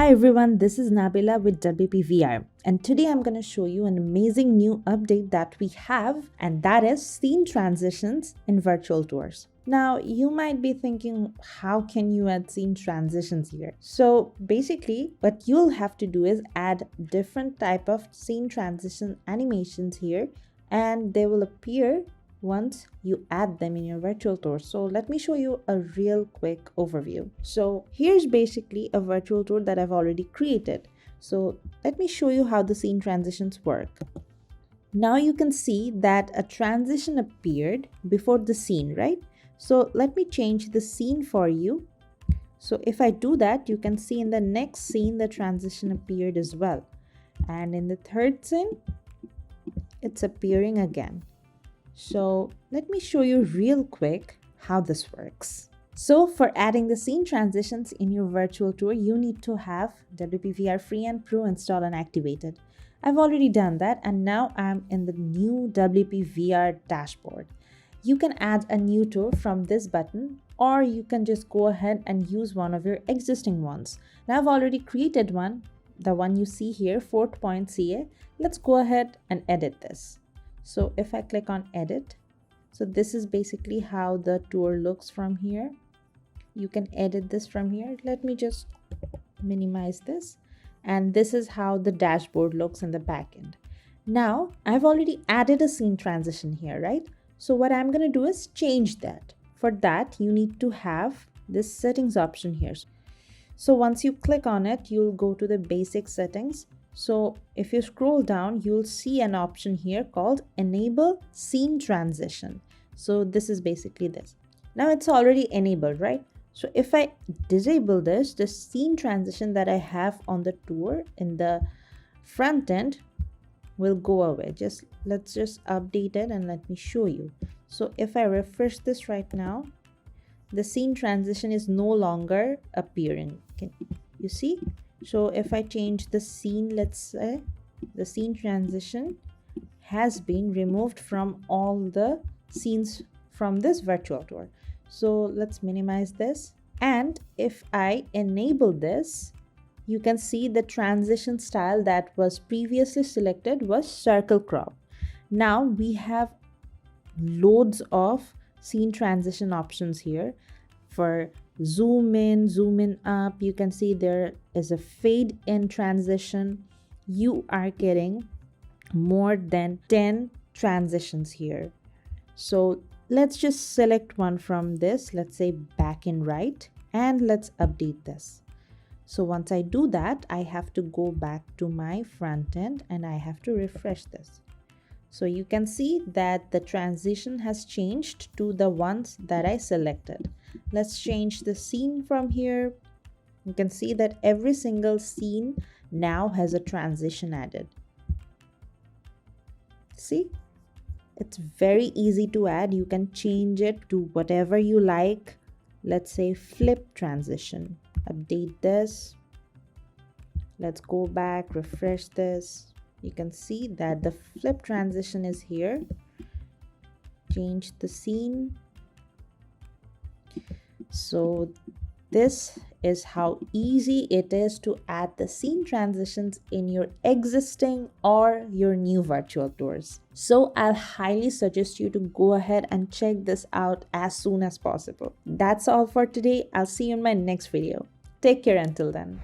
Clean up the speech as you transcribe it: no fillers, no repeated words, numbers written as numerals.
Hi everyone, this is Nabila with WPVR, and today I'm going to show you an amazing new update that we have, and that is scene transitions in virtual tours. Now, you might be thinking, how can you add scene transitions here? So basically, what you'll have to do is add different type of scene transition animations here, and they will appear once you add them in your virtual tour. So let me show you a real quick overview. So here's basically a virtual tour that I've already created. So let me show you how the scene transitions work. Now you can see that a transition appeared before the scene, right? So let me change the scene for you. So if I do that, you can see in the next scene the transition appeared as well. And in the third scene, it's appearing again. So let me show you real quick how this works. So for adding the scene transitions in your virtual tour, you need to have WPVR Free and Pro installed and activated. I've already done that, and now I'm in the new WPVR dashboard. You can add a new tour from this button, or you can just go ahead and use one of your existing ones. Now I've already created one, the one you see here, Fort.ca. Let's go ahead and edit this. So if I click on edit, so this is basically how the tour looks from here. You can edit this from here. Let me just minimize this. And this is how the dashboard looks in the back end. Now, I've already added a scene transition here, right? So what I'm going to do is change that. For that, you need to have this settings option here. So once you click on it, you'll go to the basic settings. So if you scroll down, you'll see an option here called Enable Scene Transition. So this is basically this. Now it's already enabled, right? So if I disable this, the scene transition that I have on the tour in the front end will go away. Let's just update it and let me show you. So if I refresh this right now, the scene transition is no longer appearing. Can you see? So if I change the scene, let's say the scene transition has been removed from all the scenes from this virtual tour. So let's minimize this. And if I enable this, you can see the transition style that was previously selected was circle crop. Now we have loads of scene transition options here. For zoom in up, you can see there is a fade in transition. You are getting more than 10 transitions here. So let's just select one from this, let's say back and right, and let's update this. So once I do that, I have to go back to my front end and I have to refresh this. So you can see that the transition has changed to the ones that I selected. Let's change the scene from here. You can see that every single scene now has a transition added. See? It's very easy to add. You can change it to whatever you like. Let's say flip transition. Update this. Let's go back, refresh this. You can see that the flip transition is here. Change the scene. So this is how easy it is to add the scene transitions in your existing or your new virtual tours. So I'll highly suggest you to go ahead and check this out as soon as possible. That's all for today. I'll see you in my next video. Take care until then.